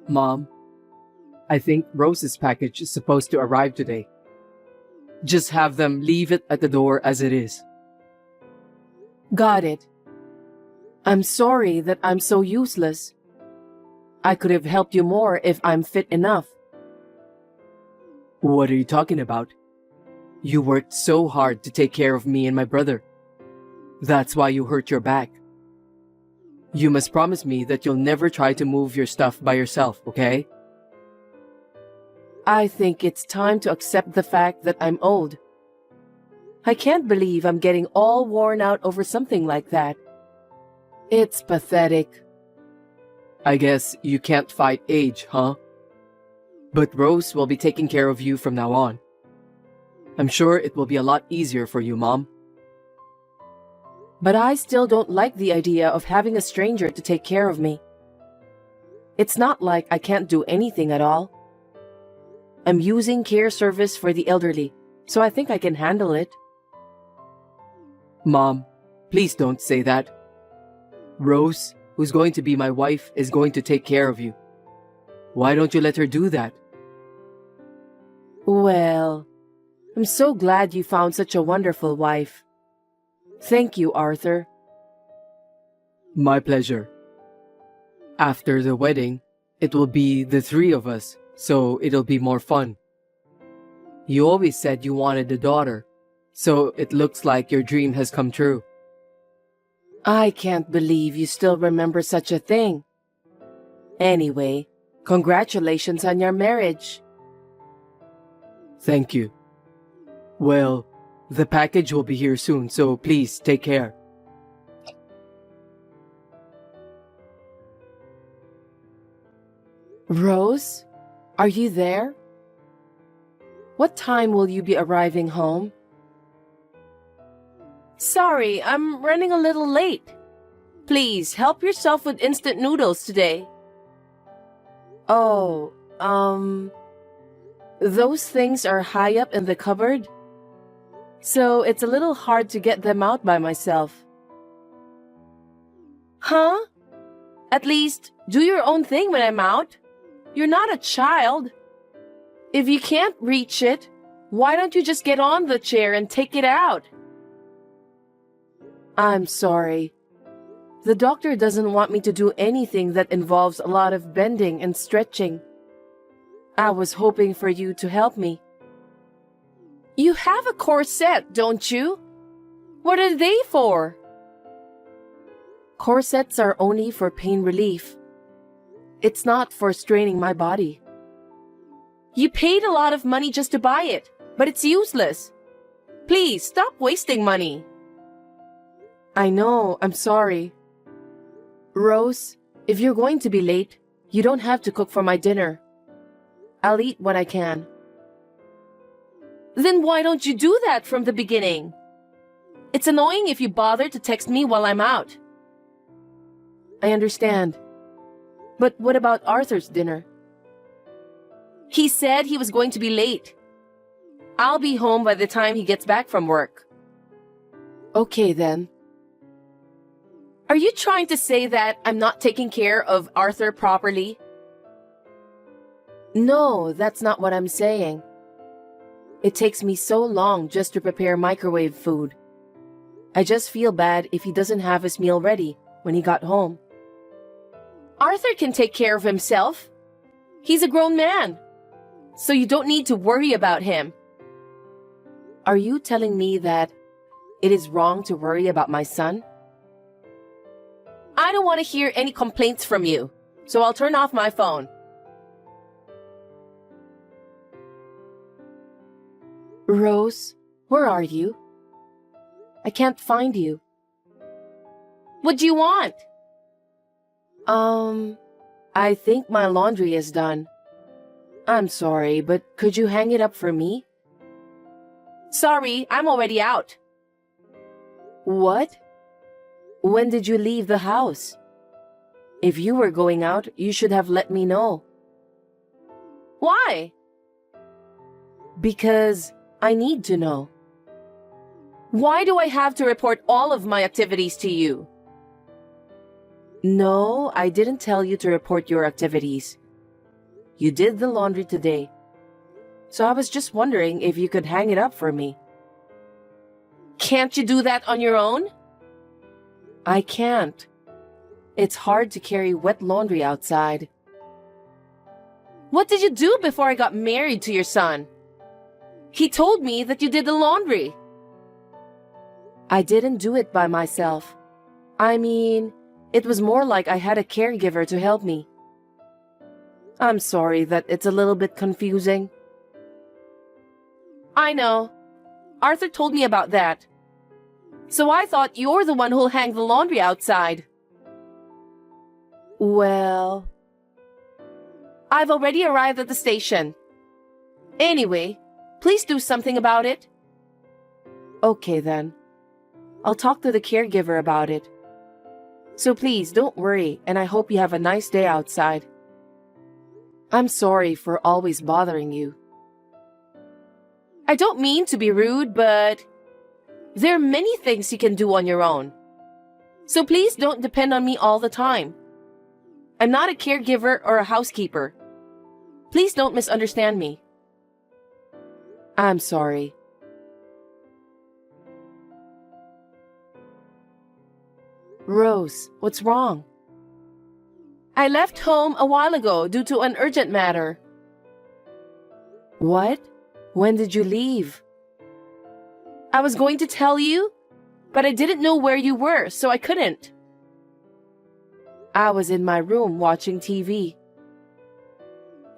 Mom, I think Rose's package is supposed to arrive today. Just have them leave it at the door as it is. Got it. I'm sorry that I'm so useless. I could have helped you more if I'm fit enough. What are you talking about? You worked so hard to take care of me and my brother. That's why you hurt your back. You must promise me that you'll never try to move your stuff by yourself, okay? I think it's time to accept the fact that I'm old. I can't believe I'm getting all worn out over something like that. It's pathetic. I guess you can't fight age, huh? But Rose will be taking care of you from now on. I'm sure it will be a lot easier for you, Mom. But I still don't like the idea of having a stranger to take care of me. It's not like I can't do anything at all. I'm using care service for the elderly, so I think I can handle it. Mom, please don't say that. Rose, who's going to be my wife, is going to take care of you. Why don't you let her do that? Well, I'm so glad you found such a wonderful wife. Thank you, Arthur. My pleasure. After the wedding, it will be the three of us, so it'll be more fun. You always said you wanted a daughter, so it looks like your dream has come true. I can't believe you still remember such a thing. Anyway, congratulations on your marriage. Thank you. Well, the package will be here soon, so please take care. Rose, are you there? What time will you be arriving home? Sorry, I'm running a little late. Please help yourself with instant noodles today. Oh, those things are high up in the cupboard, so it's a little hard to get them out by myself. Huh? At least, do your own thing when I'm out. You're not a child. If you can't reach it, why don't you just get on the chair and take it out? I'm sorry. The doctor doesn't want me to do anything that involves a lot of bending and stretching. I was hoping for you to help me. You have a corset, don't you? What are they for? Corsets are only for pain relief. It's not for straining my body. You paid a lot of money just to buy it, but it's useless. Please, stop wasting money. I know, I'm sorry. Rose, if you're going to be late, you don't have to cook for my dinner. I'll eat what I can. Then why don't you do that from the beginning? It's annoying if you bother to text me while I'm out. I understand. But what about Arthur's dinner? He said he was going to be late. I'll be home by the time he gets back from work. Okay then. Are you trying to say that I'm not taking care of Arthur properly? No, that's not what I'm saying. It takes me so long just to prepare microwave food. I just feel bad if he doesn't have his meal ready when he got home. Arthur can take care of himself. He's a grown man, so you don't need to worry about him. Are you telling me that it is wrong to worry about my son? I don't want to hear any complaints from you, so I'll turn off my phone. Rose, where are you? I can't find you. What do you want? I think my laundry is done. I'm sorry, but could you hang it up for me? Sorry, I'm already out. What? When did you leave the house? If you were going out, you should have let me know. Why? Because I need to know. Why do I have to report all of my activities to you? No, I didn't tell you to report your activities. You did the laundry today. So I was just wondering if you could hang it up for me. Can't you do that on your own? I can't. It's hard to carry wet laundry outside. What did you do before I got married to your son? He told me that you did the laundry. I didn't do it by myself. I mean, it was more like I had a caregiver to help me. I'm sorry that it's a little bit confusing. I know. Arthur told me about that. So I thought you're the one who'll hang the laundry outside. Well, I've already arrived at the station. Anyway, please do something about it. Okay then. I'll talk to the caregiver about it. So please don't worry, and I hope you have a nice day outside. I'm sorry for always bothering you. I don't mean to be rude, but there are many things you can do on your own. So please don't depend on me all the time. I'm not a caregiver or a housekeeper. Please don't misunderstand me. I'm sorry. Rose, what's wrong? I left home a while ago due to an urgent matter. What? When did you leave? I was going to tell you, but I didn't know where you were, so I couldn't. I was in my room watching TV.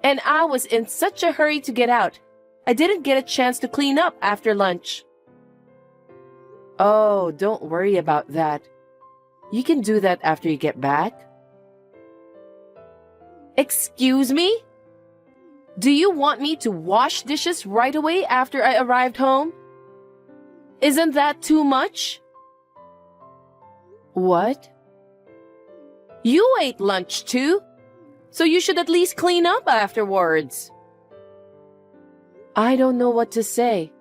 And I was in such a hurry to get out, I didn't get a chance to clean up after lunch. Oh, don't worry about that. You can do that after you get back. Excuse me? Do you want me to wash dishes right away after I arrived home? Isn't that too much? What? You ate lunch too, so you should at least clean up afterwards. I don't know what to say.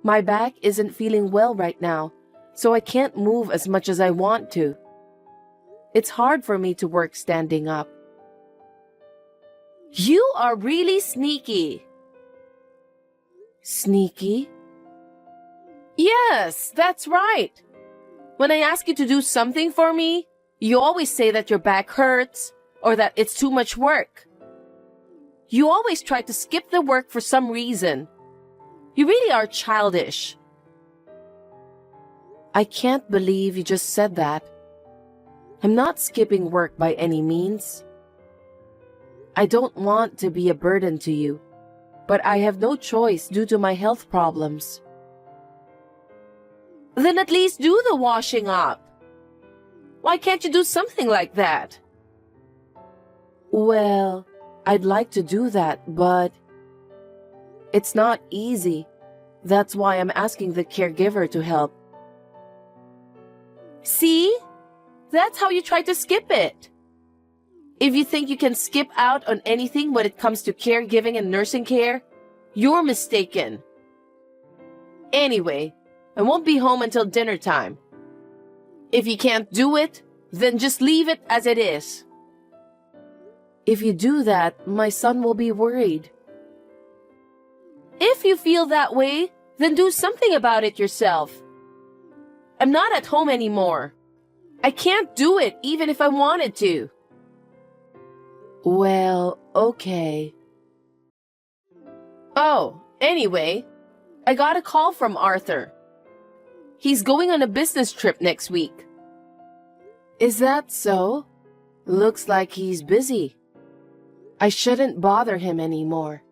My back isn't feeling well right now, so I can't move as much as I want to. It's hard for me to work standing up. You are really sneaky. Sneaky? Yes, that's right. When I ask you to do something for me, you always say that your back hurts or that it's too much work. You always try to skip the work for some reason. You really are childish. I can't believe you just said that. I'm not skipping work by any means. I don't want to be a burden to you, but I have no choice due to my health problems. Then at least do the washing up. Why can't you do something like that? Well, I'd like to do that, but it's not easy. That's why I'm asking the caregiver to help. See? That's how you try to skip it. If you think you can skip out on anything when it comes to caregiving and nursing care, you're mistaken. Anyway, I won't be home until dinner time. If you can't do it, then just leave it as it is. If you do that, my son will be worried. If you feel that way, then do something about it yourself. I'm not at home anymore. I can't do it even if I wanted to. Well, okay. Oh, anyway, I got a call from Arthur. He's going on a business trip next week. Is that so? Looks like he's busy. I shouldn't bother him anymore.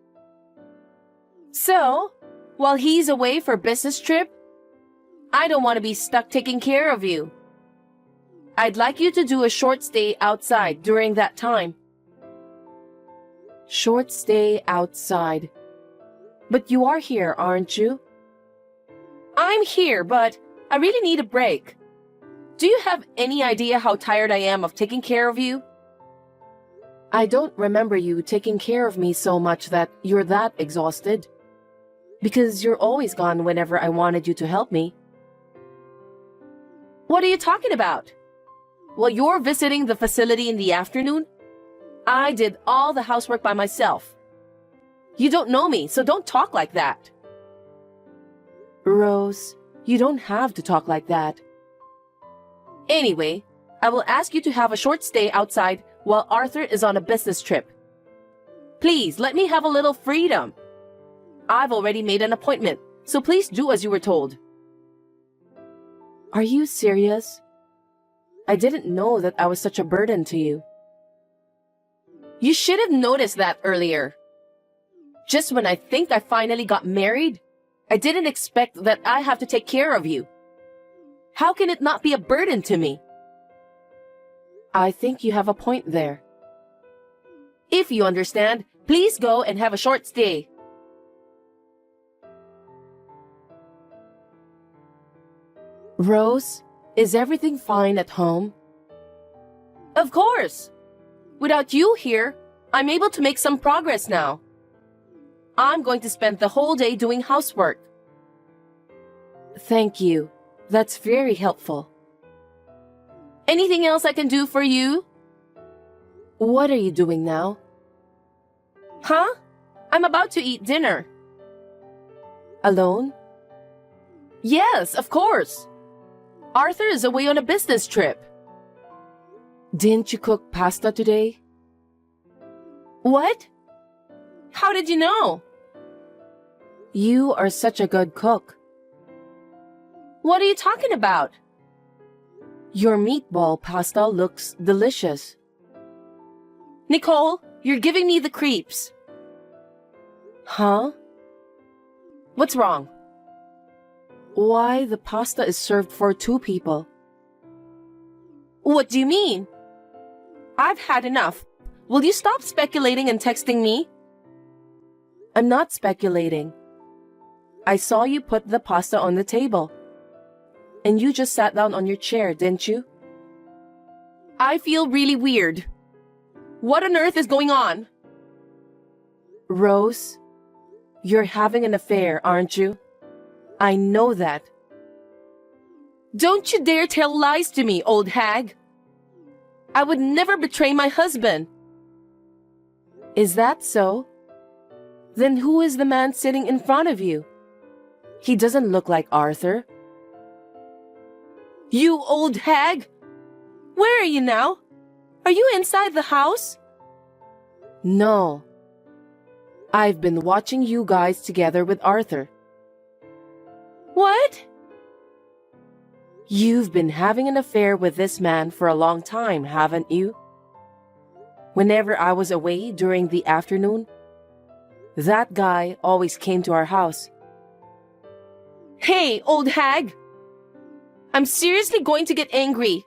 So, while he's away for business trip, I don't want to be stuck taking care of you. I'd like you to do a short stay outside during that time. Short stay outside. But you are here, aren't you? I'm here, but I really need a break. Do you have any idea how tired I am of taking care of you? I don't remember you taking care of me so much that you're that exhausted. Because you're always gone whenever I wanted you to help me. What are you talking about? Well, you're visiting the facility in the afternoon? I did all the housework by myself. You don't know me, so don't talk like that. Rose, you don't have to talk like that. Anyway, I will ask you to have a short stay outside while Arthur is on a business trip. Please, let me have a little freedom. I've already made an appointment, so please do as you were told. Are you serious? I didn't know that I was such a burden to you. You should have noticed that earlier. Just when I think I finally got married, I didn't expect that I have to take care of you. How can it not be a burden to me? I think you have a point there. If you understand, please go and have a short stay. Rose, is everything fine at home? Of course. Without you here, I'm able to make some progress now. I'm going to spend the whole day doing housework. Thank you. That's very helpful. Anything else I can do for you? What are you doing now? Huh? I'm about to eat dinner. Alone? Yes, of course. Arthur is away on a business trip. Didn't you cook pasta today? What? How did you know? You are such a good cook. What are you talking about? Your meatball pasta looks delicious. Nicole, you're giving me the creeps. Huh? What's wrong? Why the pasta is served for 2 people? What do you mean? I've had enough. Will you stop speculating and texting me? I'm not speculating. I saw you put the pasta on the table. And you just sat down on your chair, didn't you? I feel really weird. What on earth is going on? Rose, you're having an affair, aren't you? I know that. Don't you dare tell lies to me, old hag. I would never betray my husband. Is that so? Then who is the man sitting in front of you? He doesn't look like Arthur. You old hag! Where are you now? Are you inside the house? No. I've been watching you guys together with Arthur. What? You've been having an affair with this man for a long time, haven't you? Whenever I was away during the afternoon, that guy always came to our house. Hey, old hag! I'm seriously going to get angry.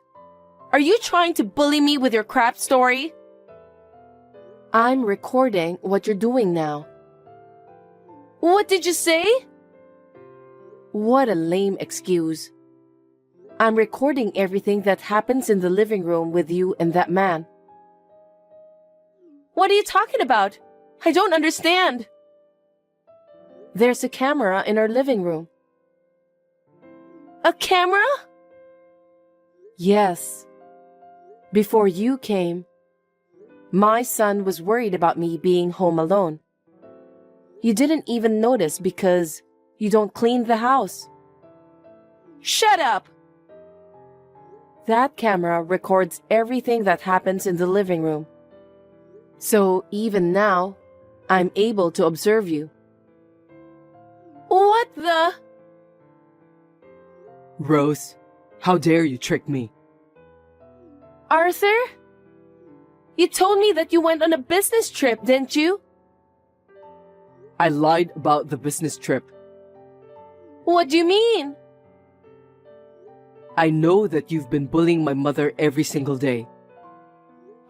Are you trying to bully me with your crap story? I'm recording what you're doing now. What did you say? What a lame excuse. I'm recording everything that happens in the living room with you and that man. What are you talking about? I don't understand. There's a camera in our living room. A camera? Yes. Before you came, my son was worried about me being home alone. You didn't even notice because you don't clean the house. Shut up! That camera records everything that happens in the living room. So even now, I'm able to observe you. What the? Rose, how dare you trick me? Arthur? You told me that you went on a business trip, didn't you? I lied about the business trip. What do you mean? I know that you've been bullying my mother every single day.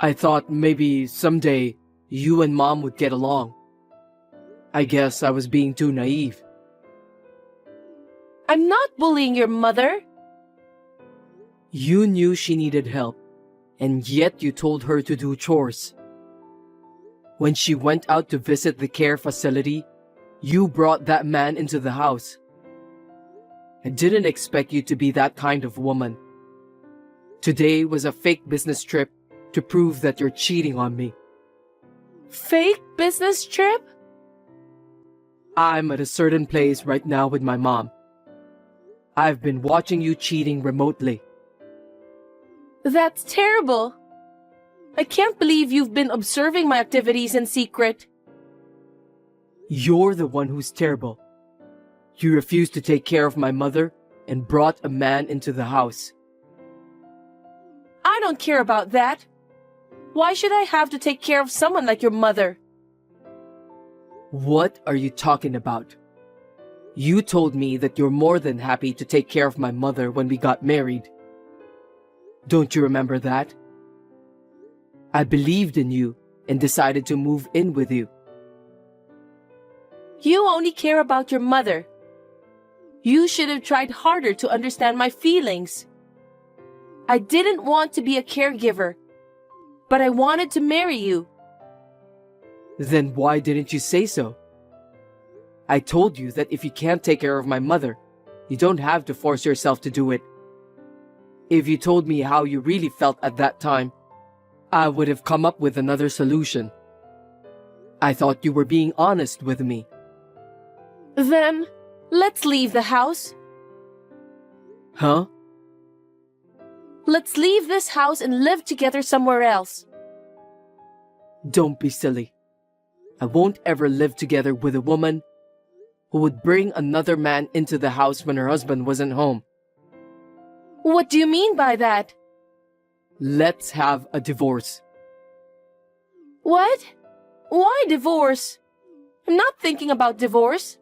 I thought maybe someday you and Mom would get along. I guess I was being too naive. I'm not bullying your mother. You knew she needed help, and yet you told her to do chores. When she went out to visit the care facility, you brought that man into the house. I didn't expect you to be that kind of woman. Today was a fake business trip to prove that you're cheating on me. Fake business trip? I'm at a certain place right now with my mom. I've been watching you cheating remotely. That's terrible. I can't believe you've been observing my activities in secret. You're the one who's terrible. You refused to take care of my mother and brought a man into the house. I don't care about that. Why should I have to take care of someone like your mother? What are you talking about? You told me that you're more than happy to take care of my mother when we got married. Don't you remember that? I believed in you and decided to move in with you. You only care about your mother. You should have tried harder to understand my feelings. I didn't want to be a caregiver, but I wanted to marry you. Then why didn't you say so? I told you that if you can't take care of my mother, you don't have to force yourself to do it. If you told me how you really felt at that time, I would have come up with another solution. I thought you were being honest with me. Then, let's leave the house. Huh? Let's leave this house and live together somewhere else. Don't be silly. I won't ever live together with a woman who would bring another man into the house when her husband wasn't home. What do you mean by that? Let's have a divorce. What? Why divorce? I'm not thinking about divorce.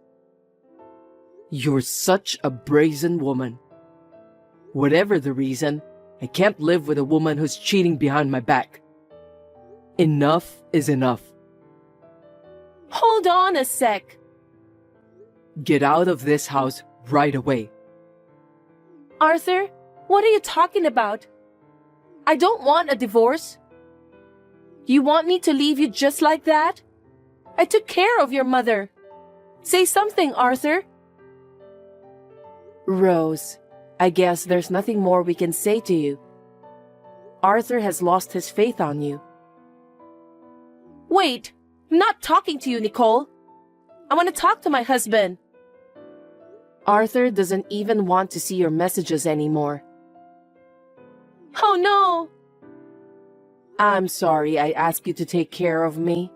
You're such a brazen woman. Whatever the reason, I can't live with a woman who's cheating behind my back. Enough is enough. Hold on a sec. Get out of this house right away. Arthur, what are you talking about? I don't want a divorce. You want me to leave you just like that? I took care of your mother. Say something, Arthur. Rose, I guess there's nothing more we can say to you. Arthur has lost his faith on you. Wait, I'm not talking to you, Nicole. I want to talk to my husband. Arthur doesn't even want to see your messages anymore. Oh no! I'm sorry I asked you to take care of me.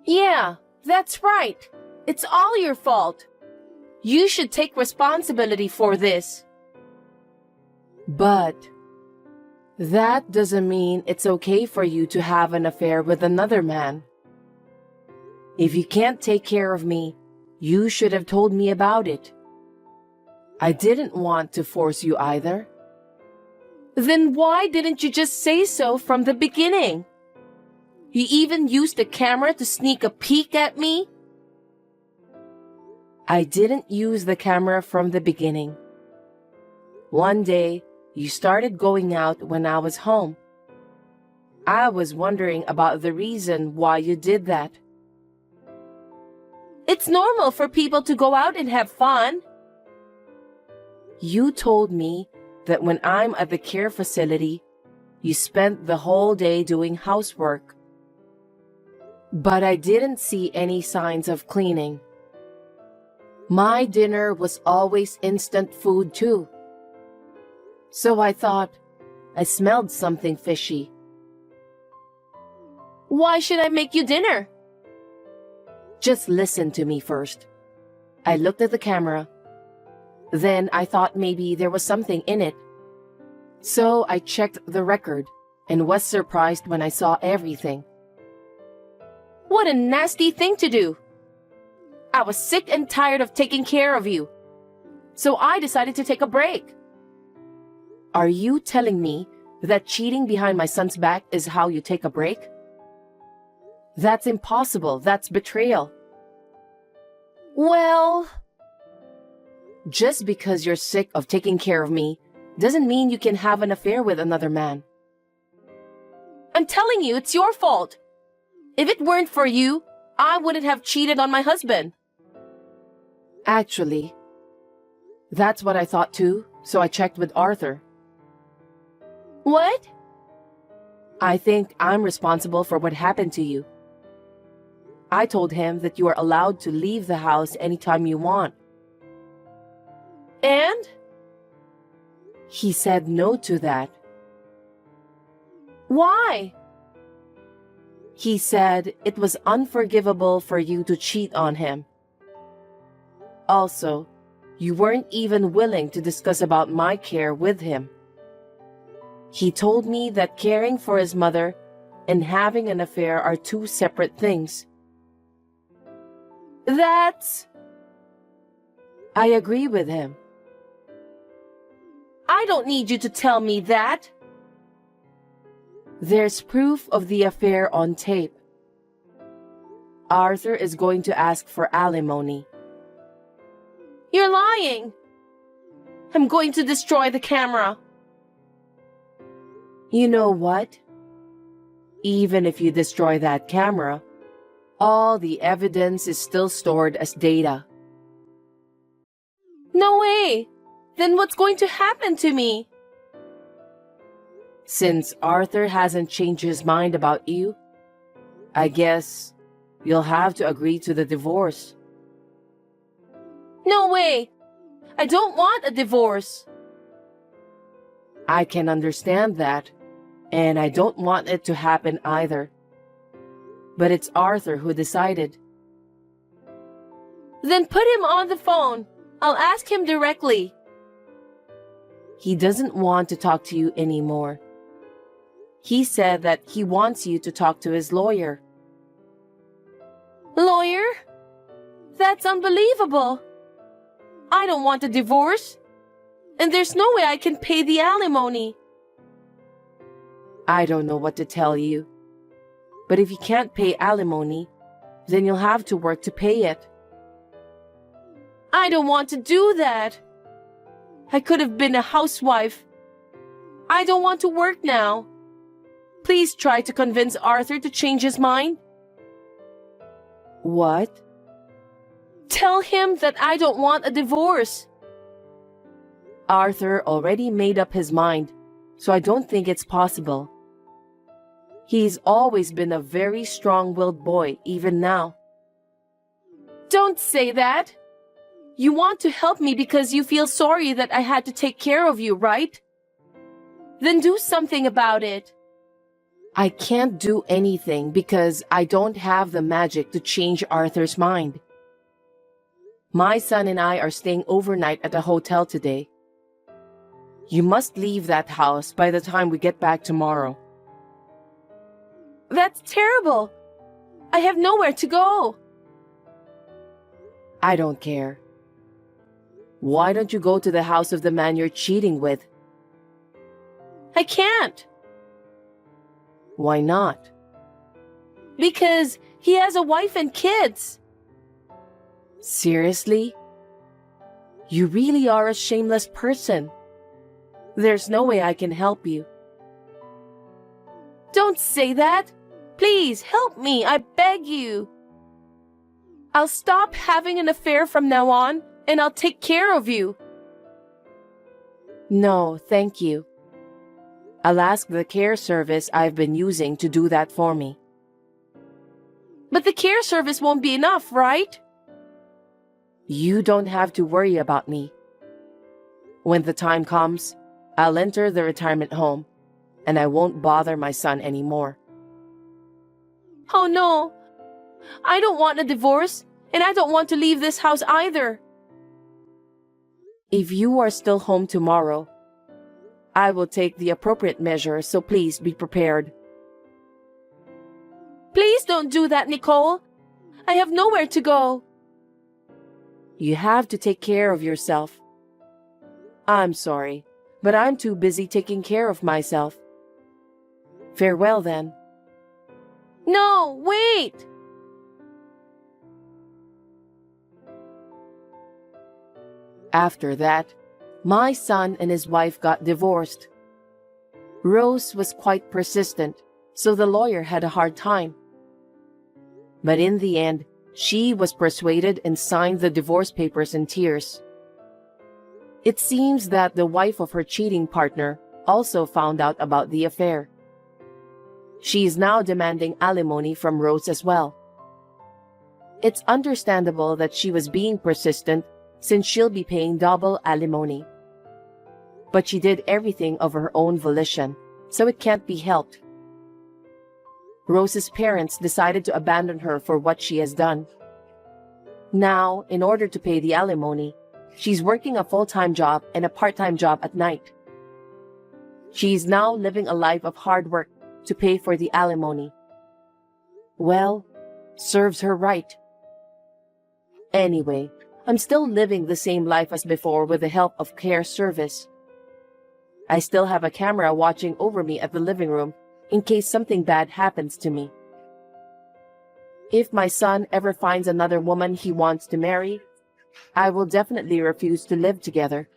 Yeah, that's right. It's all your fault. You should take responsibility for this. But that doesn't mean it's okay for you to have an affair with another man. If you can't take care of me, you should have told me about it. I didn't want to force you either. Then why didn't you just say so from the beginning? You even used the camera to sneak a peek at me? I didn't use the camera from the beginning. One day, you started going out when I was home. I was wondering about the reason why you did that. It's normal for people to go out and have fun. You told me that when I'm at the care facility, you spent the whole day doing housework. But I didn't see any signs of cleaning. My dinner was always instant food too. So I thought I smelled something fishy. Why should I make you dinner? Just listen to me first. I looked at the camera. Then I thought maybe there was something in it. So I checked the record and was surprised when I saw everything. What a nasty thing to do! I was sick and tired of taking care of you. So I decided to take a break. Are you telling me that cheating behind my son's back is how you take a break? That's impossible. That's betrayal. Well, just because you're sick of taking care of me doesn't mean you can have an affair with another man. I'm telling you, it's your fault. If it weren't for you, I wouldn't have cheated on my husband. Actually, that's what I thought too, so I checked with Arthur. What? I think I'm responsible for what happened to you, I told him that you are allowed to leave the house anytime you want. And? He said no to that. Why? He said it was unforgivable for you to cheat on him. Also, you weren't even willing to discuss about my care with him. He told me that caring for his mother and having an affair are two separate things. I agree with him. I don't need you to tell me that. There's proof of the affair on tape. Arthur is going to ask for alimony. You're lying. I'm going to destroy the camera. You know what? Even if you destroy that camera, all the evidence is still stored as data. No way! Then what's going to happen to me? Since Arthur hasn't changed his mind about you, I guess you'll have to agree to the divorce. No way! I don't want a divorce. I can understand that, and I don't want it to happen either. But it's Arthur who decided. Then put him on the phone. I'll ask him directly. He doesn't want to talk to you anymore. He said that he wants you to talk to his lawyer. Lawyer? That's unbelievable. I don't want a divorce. And there's no way I can pay the alimony. I don't know what to tell you. But if you can't pay alimony, then you'll have to work to pay it. I don't want to do that. I could have been a housewife. I don't want to work now. Please try to convince Arthur to change his mind. What? Tell him that I don't want a divorce. Arthur already made up his mind, so I don't think it's possible. He's always been a very strong-willed boy, even now. Don't say that. You want to help me because you feel sorry that I had to take care of you, right? Then do something about it. I can't do anything because I don't have the magic to change Arthur's mind. My son and I are staying overnight at a hotel today. You must leave that house by the time we get back tomorrow. That's terrible. I have nowhere to go. I don't care. Why don't you go to the house of the man you're cheating with? I can't. Why not? Because he has a wife and kids. Seriously? You really are a shameless person. There's no way I can help you. Don't say that. Please help me, I beg you. I'll stop having an affair from now on, and I'll take care of you. No, thank you. I'll ask the care service I've been using to do that for me. But the care service won't be enough, right? You don't have to worry about me. When the time comes, I'll enter the retirement home, and I won't bother my son anymore. Oh no! I don't want a divorce, and I don't want to leave this house either. If you are still home tomorrow, I will take the appropriate measures, so please be prepared. Please don't do that, Nicole. I have nowhere to go. You have to take care of yourself. I'm sorry, but I'm too busy taking care of myself. Farewell then. No, wait! After that, my son and his wife got divorced. Rose was quite persistent, so the lawyer had a hard time. But in the end, she was persuaded and signed the divorce papers in tears. It seems that the wife of her cheating partner also found out about the affair. She is now demanding alimony from Rose as well. It's understandable that she was being persistent since she'll be paying double alimony. But she did everything of her own volition, so it can't be helped. Rose's parents decided to abandon her for what she has done. Now, in order to pay the alimony, she's working a full-time job and a part-time job at night. She's now living a life of hard work to pay for the alimony. Well, serves her right. Anyway, I'm still living the same life as before with the help of care service. I still have a camera watching over me at the living room in case something bad happens to me. If my son ever finds another woman he wants to marry, I will definitely refuse to live together.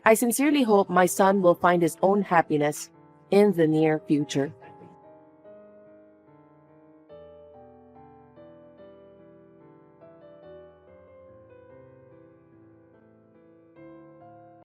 I sincerely hope my son will find his own happiness in the near future.